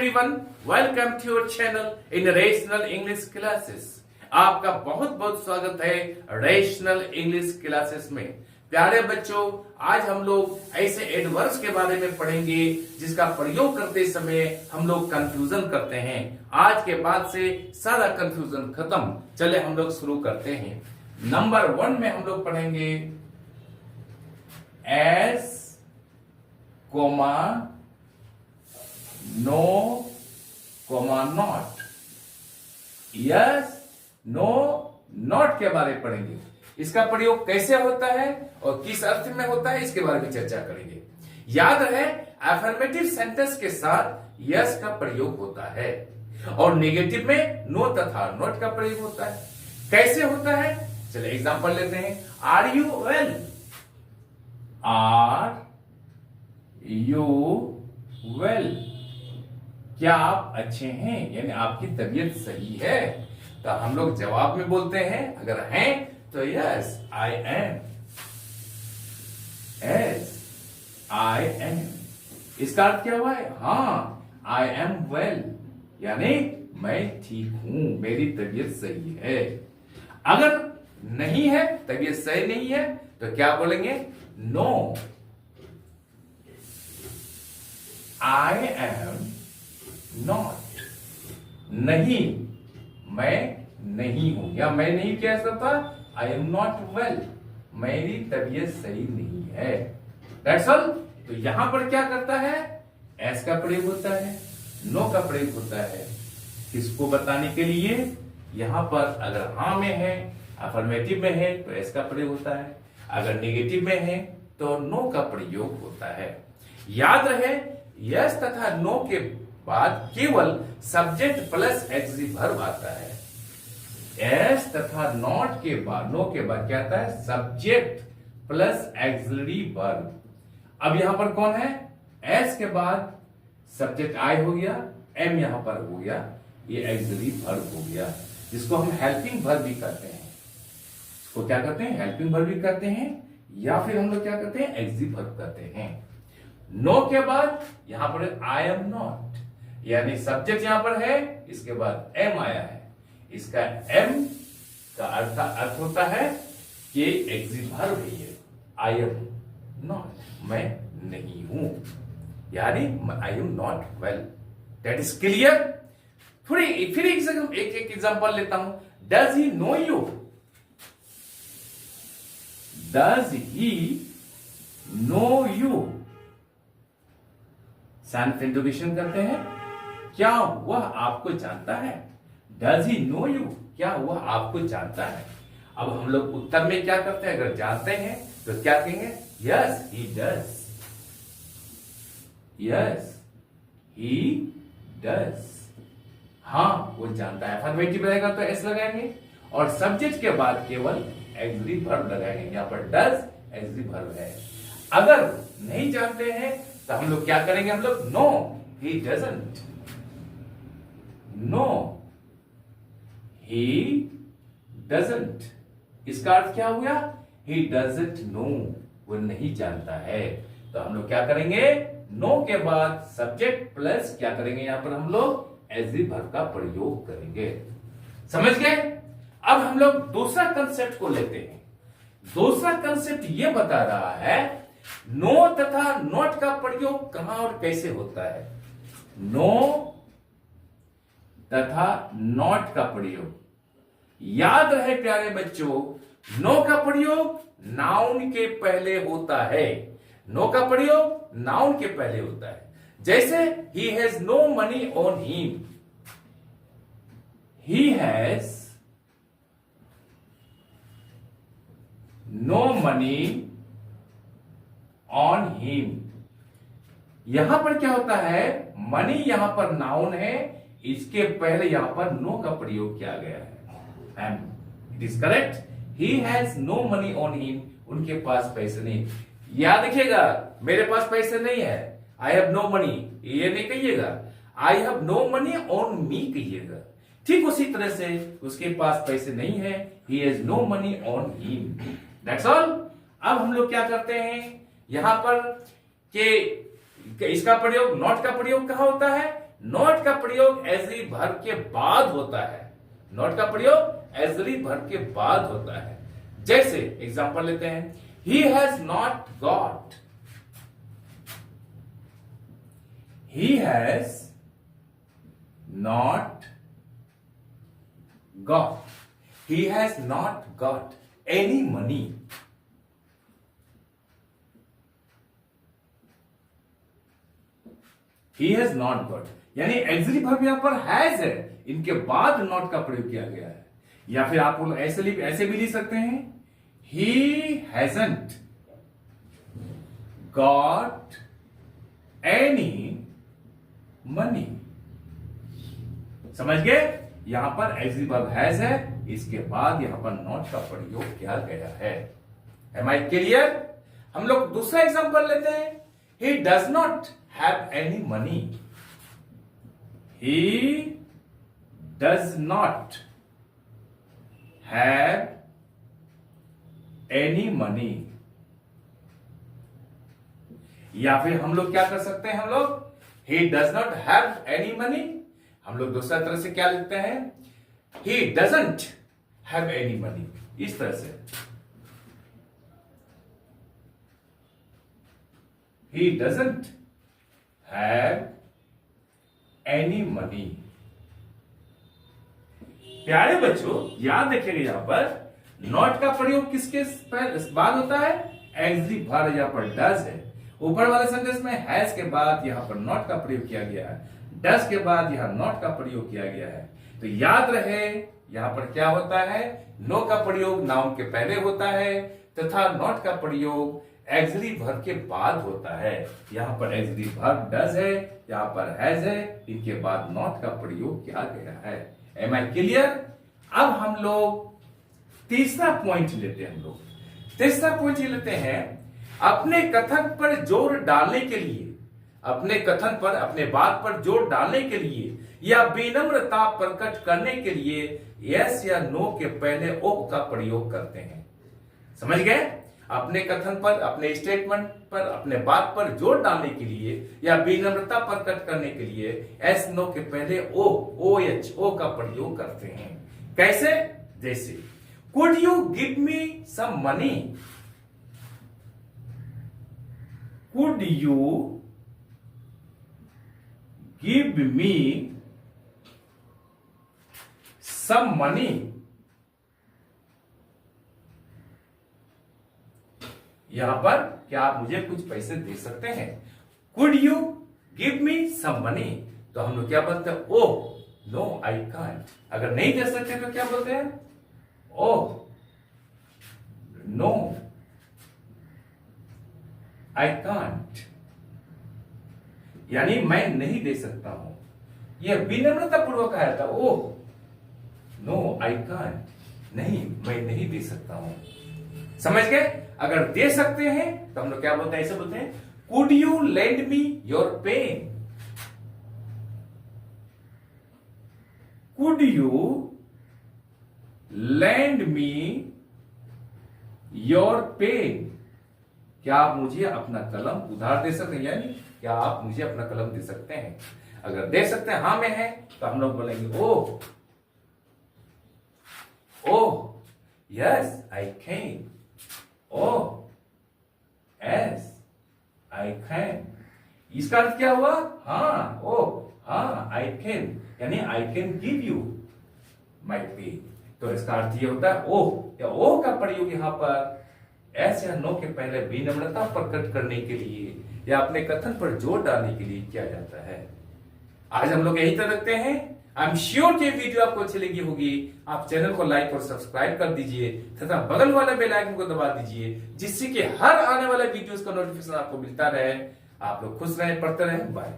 everyone, welcome to your channel in Rational English Classes। आपका बहुत बहुत स्वागत है रेशनल इंग्लिश क्लासेस में। प्यारे बच्चों, आज हम लोग ऐसे एडवर्ब्स के बारे में पढ़ेंगे जिसका प्रयोग करते समय हम लोग कंफ्यूजन करते हैं। आज के बाद से सारा कंफ्यूजन खत्म। चले हम लोग शुरू करते हैं। नंबर 1 में हम लोग पढ़ेंगे yes comma no comma not. Yes no not के बारे में पढ़ेंगे। इसका प्रयोग कैसे होता है और किस अर्थ में होता है इसके बारे में चर्चा करेंगे। याद रहे अफर्मेटिव सेंटेंस के साथ यस का प्रयोग होता है और नेगेटिव में नो तथा नॉट का प्रयोग होता है। कैसे होता है चलिए एग्जांपल लेते हैं। Are you well? Are you well? क्या आप अच्छे हैं, यानी आपकी तबीयत सही है। तो हम लोग जवाब में बोलते हैं, अगर हैं तो yes I am. Yes I am. इसका अर्थ क्या हुआ है? हाँ आई एम वेल, यानी मैं ठीक हूं, मेरी तबीयत सही है। अगर नहीं है, तबीयत सही नहीं है, तो क्या बोलेंगे? No I am not. नहीं, मैं नहीं हूं, या मैं नहीं कह सकता आई एम नॉट वेल, मेरी तबीयत सही नहीं है। That's all. तो यहां पर क्या करता है? एस का प्रयोग होता है, नो का प्रयोग होता है। किसको बताने के लिए? यहां पर अगर हाँ में है, अफर्मेटिव में है तो एस का प्रयोग होता है, अगर नेगेटिव में है तो नो का प्रयोग होता है। याद रहे यस तथा नो के बाद केवल सब्जेक्ट प्लस एडजेक्टिव वर्ब आता है। एस तथा नॉट के बाद, नो के बाद क्या आता है? Subject plus axillary verb. अब यहां पर कौन है? एस के बाद सब्जेक्ट आई हो गया, एम यहां पर हो गया, ये एक्सिलरी वर्ब हो गया, जिसको हम हेल्पिंग वर्ब भी कहते हैं। इसको क्या कहते हैं? हेल्पिंग वर्ब भी कहते हैं, या फिर हम लोग क्या कहते हैं? एक्सिलरी वर्ब कहते हैं। नो के बाद यहां पर आई एम नॉट, यानी सब्जेक्ट यहां पर है, इसके बाद एम आया है। इसका एम का अर्थ होता है कि एक्सिलरी वर्ब है। आई एम नॉट, मैं नहीं हूं, यानी I am not well. That is clear. फिर एक एग्जांपल लेता हूं। Does he know you? Does he know you? Self interrogation करते हैं। क्या वह आपको जानता है? Does he know you? क्या वह आपको जानता है? अब हम लोग उत्तर में क्या करते हैं? अगर जानते हैं तो क्या कहेंगे? Yes he does. Yes he does. हाँ वो जानता है। अफर्मेटिव रहेगा तो एस लगाएंगे और सब्जेक्ट के बाद केवल एक्सिलरी वर्ब लगाएंगे। यहां पर डज एक्सिलरी वर्ब है। अगर नहीं जानते हैं तो हम लोग क्या करेंगे? हम लोग no he doesn't. No he doesn't. इसका अर्थ क्या हुआ? ही डजंट नो, वो नहीं जानता है। तो हम लोग क्या करेंगे? नो के बाद सब्जेक्ट प्लस क्या करेंगे? यहां पर हम लोग एग्जिलरी वर्ब का प्रयोग करेंगे। समझ गए? अब हम लोग दूसरा कंसेप्ट को लेते हैं। दूसरा कंसेप्ट यह बता रहा है नो तथा नॉट का प्रयोग कहां और कैसे होता है। नो तथा नॉट का प्रयोग। याद रहे प्यारे बच्चों, नो का प्रयोग नाउन के पहले होता है। नो का प्रयोग नाउन के पहले होता है। जैसे he has no money on him. He has no money on him. यहां पर क्या होता है? मनी यहां पर नाउन है, इसके पहले यहां पर नो का प्रयोग किया गया है। It is correct. He has no money on him. उनके पास पैसे नहीं। याद रखिएगा, मेरे पास पैसे नहीं है, आई हैव नो मनी, ये नहीं कहिएगा, I have no money on me कहिएगा। ठीक उसी तरह से उसके पास पैसे नहीं है, he has no money on him. That's all. अब हम लोग क्या करते हैं यहां पर कि इसका प्रयोग, नॉट का प्रयोग कहां होता है? नॉट का प्रयोग एजरी वर्ब के बाद होता है। नॉट का प्रयोग एजरी वर्ब के बाद होता है। जैसे एग्जांपल लेते हैं, he has not got, he has not got, he has not got any money. He has not got, यानी एक्सिलरी वर्ब यहां पर हैज है, इनके बाद नॉट का प्रयोग किया गया है। या फिर आप ऐसे भी लिख सकते हैं, he hasn't got any money। समझ गए? यहां पर एक्सिलरी वर्ब हैज है, इसके बाद यहां पर नॉट का प्रयोग किया गया है। Am I clear? हम लोग दूसरा एग्जांपल लेते हैं, he does not have any money। he does not have any money। या फिर हम लोग क्या कर सकते हैं, हम लोग he does not have any money, हम लोग दूसरा तरह से क्या लिखते हैं, he doesn't have any money, इस तरह से he doesn't have any money। प्यारे बच्चों याद रखिएगा, यहां पर नॉट का प्रयोग किसके बाद होता है, एक्सिलरी वर्ब यहां पर डज है। ऊपर वाले सेंटेंस में हैज के बाद यहां पर नॉट का प्रयोग किया गया है, डज के बाद यहां नॉट का प्रयोग किया गया है। तो याद रहे यहां पर क्या होता है, नो का प्रयोग नाउन के पहले होता है तथा नॉट का प्रयोग एक्सिलरी वर्ब के बाद होता है। यहां पर एक्सिलरी वर्ब डज है, यहां पर हैज है, इनके बाद नॉट का प्रयोग किया गया है। Am I clear? अब हम लोग तीसरा पॉइंट लेते हैं। हम लोग तीसरा पॉइंट ये लेते हैं, अपने कथन पर जोर डालने के लिए, अपने कथन पर, अपने बात पर जोर डालने के लिए या विनम्रता प्रकट करने के लिए यस या नो के पहले ओह का प्रयोग करते हैं। समझ गए? अपने कथन पर, अपने स्टेटमेंट पर, अपने बात पर जोर डालने के लिए या विनम्रता प्रकट करने के लिए एस नो के पहले ओ एच ओ का प्रयोग करते हैं। कैसे? जैसे could you give me some money, could you give me some money. यहां पर क्या आप मुझे कुछ पैसे दे सकते हैं? Could you give me some money, तो हम लोग क्या बोलते हैं, ओह नो आई कांट। अगर नहीं दे सकते तो क्या बोलते हैं, ओह नो आई कांट, यानी मैं नहीं दे सकता हूं। यह विनम्रता पूर्वक आया था, ओह नो आई कांट, नहीं मैं नहीं दे सकता हूं। समझ गए? अगर दे सकते हैं तो हम लोग क्या बोलते हैं, ऐसे बोलते हैं, could you lend me your pen, could you lend me your pen. क्या आप मुझे अपना कलम उधार दे सकते हैं, यानी क्या आप मुझे अपना कलम दे सकते हैं? अगर दे सकते हैं, हाँ में है, तो हम लोग बोलेंगे oh yes I can, oh yes I can. इसका अर्थ क्या हुआ, हाँ, ओह हाँ आई कैन, यानी I can give you my pen. तो इसका अर्थ ये होता है ओह, या ओह का प्रयोग यहां पर एस या नो के पहले विनम्रता प्रकट करने के लिए या अपने कथन पर जोर डालने के लिए किया जाता है। आज हम लोग यही तक रखते हैं। आई एम श्योर कि वीडियो आपको अच्छी लगी होगी। आप चैनल को लाइक और सब्सक्राइब कर दीजिए तथा बगल वाले बेल आइकन को दबा दीजिए, जिससे कि हर आने वाले वीडियोस का नोटिफिकेशन आपको मिलता रहे। आप लोग खुश रहे, पढ़ते रहे। बाय।